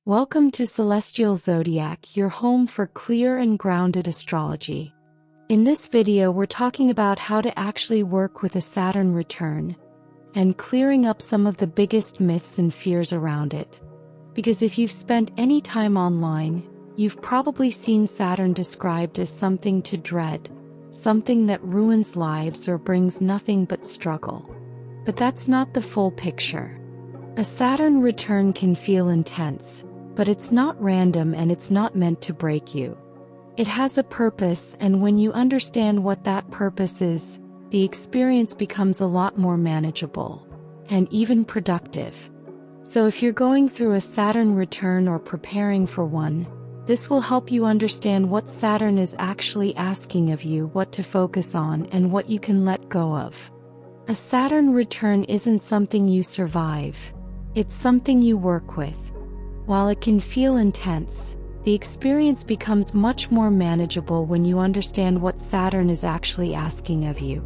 Welcome to Celestial Zodiac, your home for clear and grounded astrology. In this video, we're talking about how to actually work with a Saturn return and clearing up some of the biggest myths and fears around it. Because if you've spent any time online, you've probably seen Saturn described as something to dread, something that ruins lives or brings nothing but struggle. But that's not the full picture. A Saturn return can feel intense, but it's not random and it's not meant to break you. It has a purpose, and when you understand what that purpose is, the experience becomes a lot more manageable and even productive. So if you're going through a Saturn return or preparing for one, this will help you understand what Saturn is actually asking of you, what to focus on, and what you can let go of. A Saturn return isn't something you survive, it's something you work with. While it can feel intense, the experience becomes much more manageable when you understand what Saturn is actually asking of you.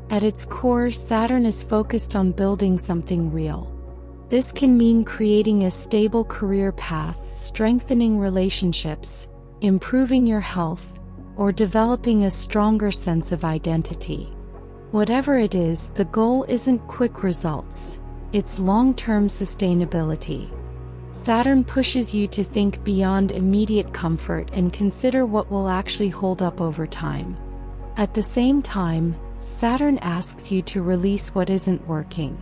At its core, Saturn is focused on building something real. This can mean creating a stable career path, strengthening relationships, improving your health, or developing a stronger sense of identity. Whatever it is, the goal isn't quick results, it's long-term sustainability. Saturn pushes you to think beyond immediate comfort and consider what will actually hold up over time. At the same time, Saturn asks you to release what isn't working.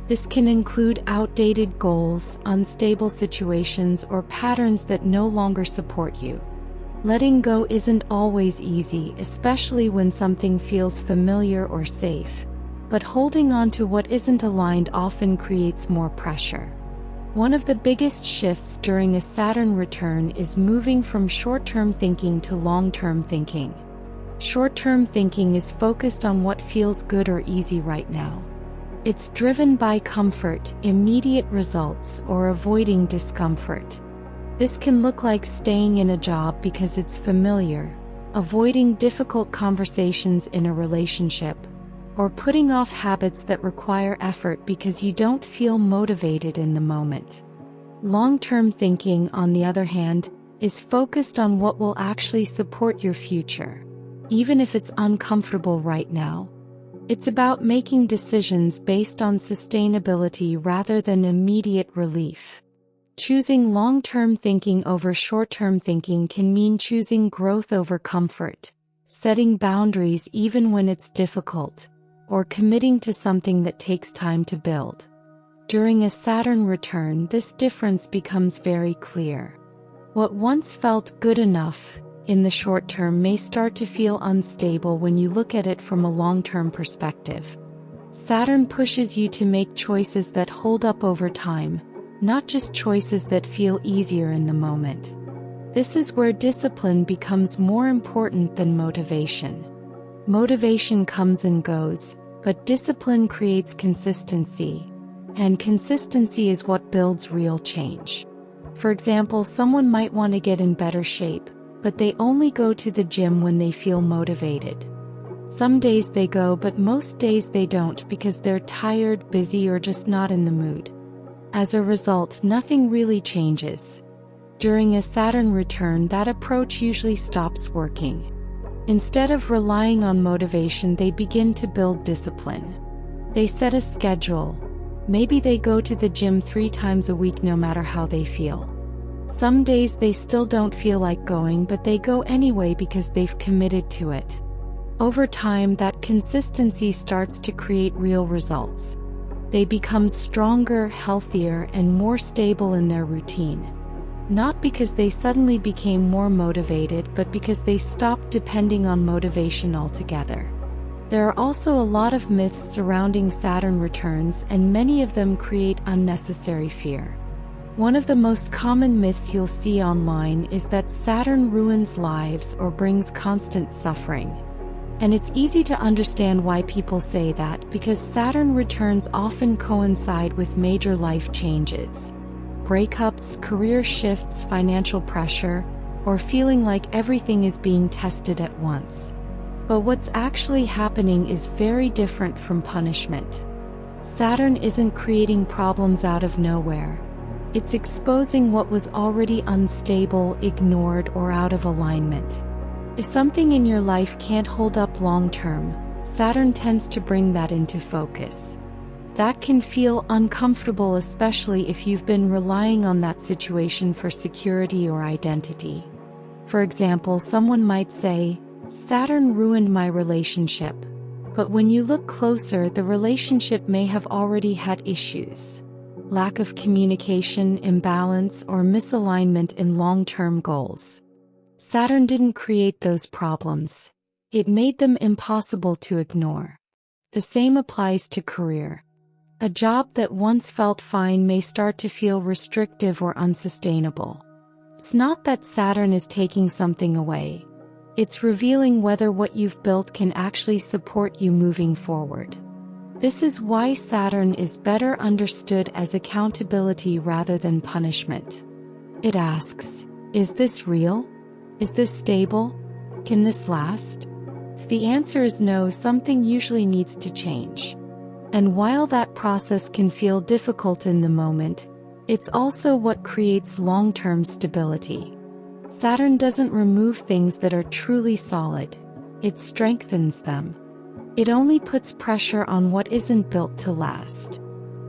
This can include outdated goals, unstable situations, or patterns that no longer support you. Letting go isn't always easy, especially when something feels familiar or safe. But holding on to what isn't aligned often creates more pressure. One of the biggest shifts during a Saturn return is moving from short-term thinking to long-term thinking. Short-term thinking is focused on what feels good or easy right now. It's driven by comfort, immediate results, or avoiding discomfort. This can look like staying in a job because it's familiar, avoiding difficult conversations in a relationship, or putting off habits that require effort because you don't feel motivated in the moment. Long-term thinking, on the other hand, is focused on what will actually support your future, even if it's uncomfortable right now. It's about making decisions based on sustainability rather than immediate relief. Choosing long-term thinking over short-term thinking can mean choosing growth over comfort, setting boundaries even when it's difficult, or committing to something that takes time to build. During a Saturn return, this difference becomes very clear. What once felt good enough in the short term may start to feel unstable when you look at it from a long-term perspective. Saturn pushes you to make choices that hold up over time, not just choices that feel easier in the moment. This is where discipline becomes more important than motivation. Motivation comes and goes, but discipline creates consistency, and consistency is what builds real change. For example, someone might want to get in better shape, but they only go to the gym when they feel motivated. Some days they go, but most days they don't because they're tired, busy, or just not in the mood. As a result, nothing really changes. During a Saturn return, that approach usually stops working. Instead of relying on motivation, they begin to build discipline. They set a schedule. Maybe they go to the gym 3 times a week no matter how they feel. Some days they still don't feel like going, but they go anyway because they've committed to it. Over time, that consistency starts to create real results. They become stronger, healthier, and more stable in their routine. Not because they suddenly became more motivated, but because they stopped depending on motivation altogether. There are also a lot of myths surrounding Saturn returns, and many of them create unnecessary fear. One of the most common myths you'll see online is that Saturn ruins lives or brings constant suffering. And it's easy to understand why people say that, because Saturn returns often coincide with major life changes. Breakups, career shifts, financial pressure, or feeling like everything is being tested at once. But what's actually happening is very different from punishment. Saturn isn't creating problems out of nowhere. It's exposing what was already unstable, ignored, or out of alignment. If something in your life can't hold up long-term, Saturn tends to bring that into focus. That can feel uncomfortable, especially if you've been relying on that situation for security or identity. For example, someone might say, "Saturn ruined my relationship." But when you look closer, the relationship may have already had issues. Lack of communication, imbalance, or misalignment in long-term goals. Saturn didn't create those problems. It made them impossible to ignore. The same applies to career. A job that once felt fine may start to feel restrictive or unsustainable. It's not that Saturn is taking something away. It's revealing whether what you've built can actually support you moving forward. This is why Saturn is better understood as accountability rather than punishment. It asks, is this real? Is this stable? Can this last? If the answer is no, something usually needs to change. And while that process can feel difficult in the moment, it's also what creates long-term stability. Saturn doesn't remove things that are truly solid. It strengthens them. It only puts pressure on what isn't built to last.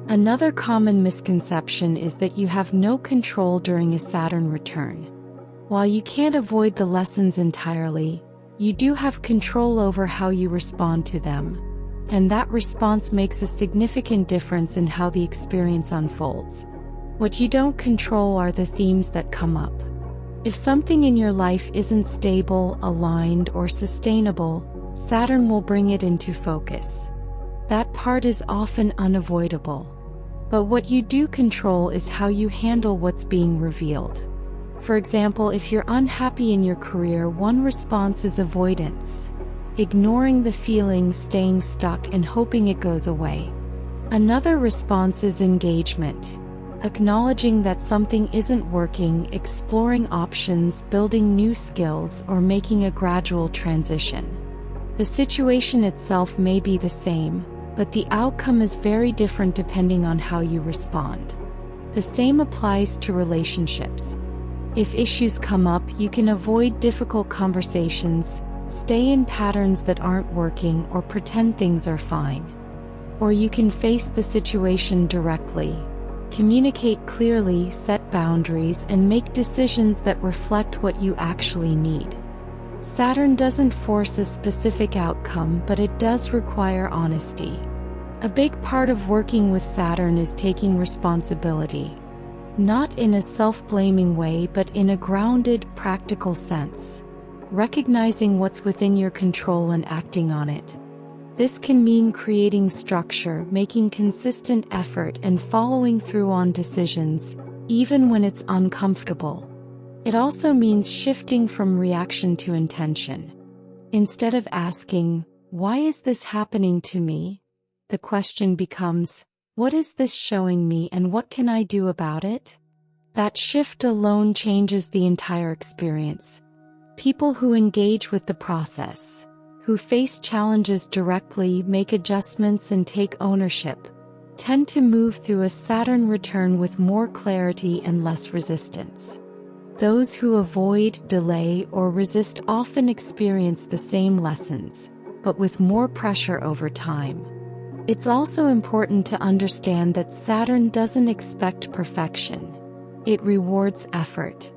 Another common misconception is that you have no control during a Saturn return. While you can't avoid the lessons entirely, you do have control over how you respond to them. And that response makes a significant difference in how the experience unfolds. What you don't control are the themes that come up. If something in your life isn't stable, aligned, or sustainable, Saturn will bring it into focus. That part is often unavoidable. But what you do control is how you handle what's being revealed. For example, if you're unhappy in your career, one response is avoidance. Ignoring the feeling, staying stuck, and hoping it goes away. Another response is engagement. Acknowledging that something isn't working, exploring options, building new skills, or making a gradual transition. The situation itself may be the same, but the outcome is very different depending on how you respond. The same applies to relationships. If issues come up, you can avoid difficult conversations, stay in patterns that aren't working, or pretend things are fine. Or you can face the situation directly, communicate clearly, set boundaries, and make decisions that reflect what you actually need. Saturn doesn't force a specific outcome, but it does require honesty. A big part of working with Saturn is taking responsibility. Not in a self-blaming way, but in a grounded, practical sense. Recognizing what's within your control and acting on it. This can mean creating structure, making consistent effort, and following through on decisions, even when it's uncomfortable. It also means shifting from reaction to intention. Instead of asking, "Why is this happening to me?" the question becomes, "What is this showing me, and what can I do about it?" That shift alone changes the entire experience. People who engage with the process, who face challenges directly, make adjustments, and take ownership, tend to move through a Saturn return with more clarity and less resistance. Those who avoid, delay, or resist often experience the same lessons, but with more pressure over time. It's also important to understand that Saturn doesn't expect perfection. It rewards effort.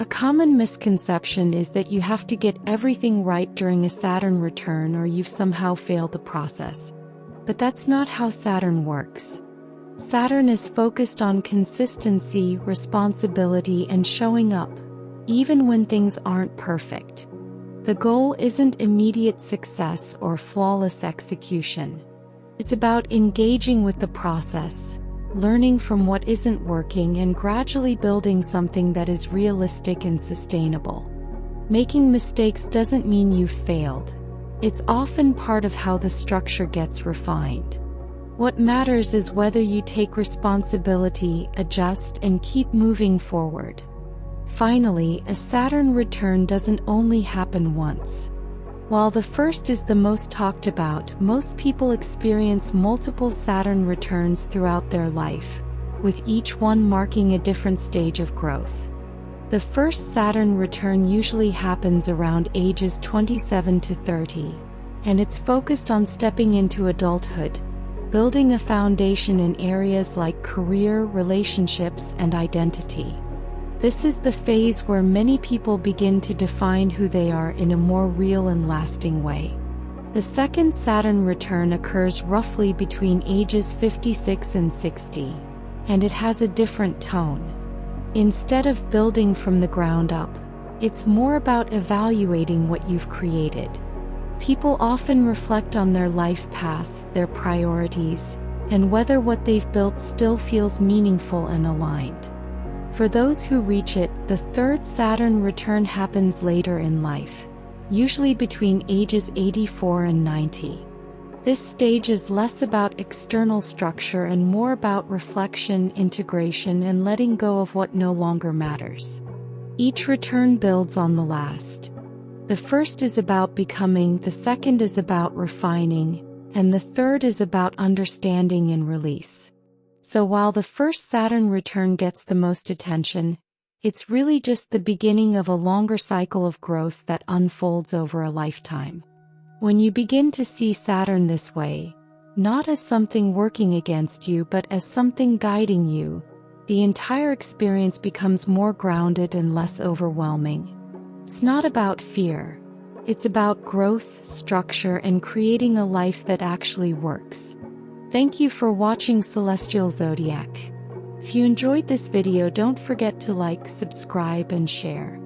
A common misconception is that you have to get everything right during a Saturn return or you've somehow failed the process. But that's not how Saturn works. Saturn is focused on consistency, responsibility, and showing up, even when things aren't perfect. The goal isn't immediate success or flawless execution. It's about engaging with the process, learning from what isn't working, and gradually building something that is realistic and sustainable. Making mistakes doesn't mean you've failed. It's often part of how the structure gets refined. What matters is whether you take responsibility, adjust, and keep moving forward. Finally, a Saturn return doesn't only happen once. While the first is the most talked about, most people experience multiple Saturn returns throughout their life, with each one marking a different stage of growth. The first Saturn return usually happens around ages 27 to 30, and it's focused on stepping into adulthood, building a foundation in areas like career, relationships, and identity. This is the phase where many people begin to define who they are in a more real and lasting way. The second Saturn return occurs roughly between ages 56 and 60, and it has a different tone. Instead of building from the ground up, it's more about evaluating what you've created. People often reflect on their life path, their priorities, and whether what they've built still feels meaningful and aligned. For those who reach it, the third Saturn return happens later in life, usually between ages 84 and 90. This stage is less about external structure and more about reflection, integration, and letting go of what no longer matters. Each return builds on the last. The first is about becoming, the second is about refining, and the third is about understanding and release. So while the first Saturn return gets the most attention, it's really just the beginning of a longer cycle of growth that unfolds over a lifetime. When you begin to see Saturn this way, not as something working against you but as something guiding you, the entire experience becomes more grounded and less overwhelming. It's not about fear. It's about growth, structure, and creating a life that actually works. Thank you for watching Celestial Zodiac. If you enjoyed this video, don't forget to like, subscribe, and share.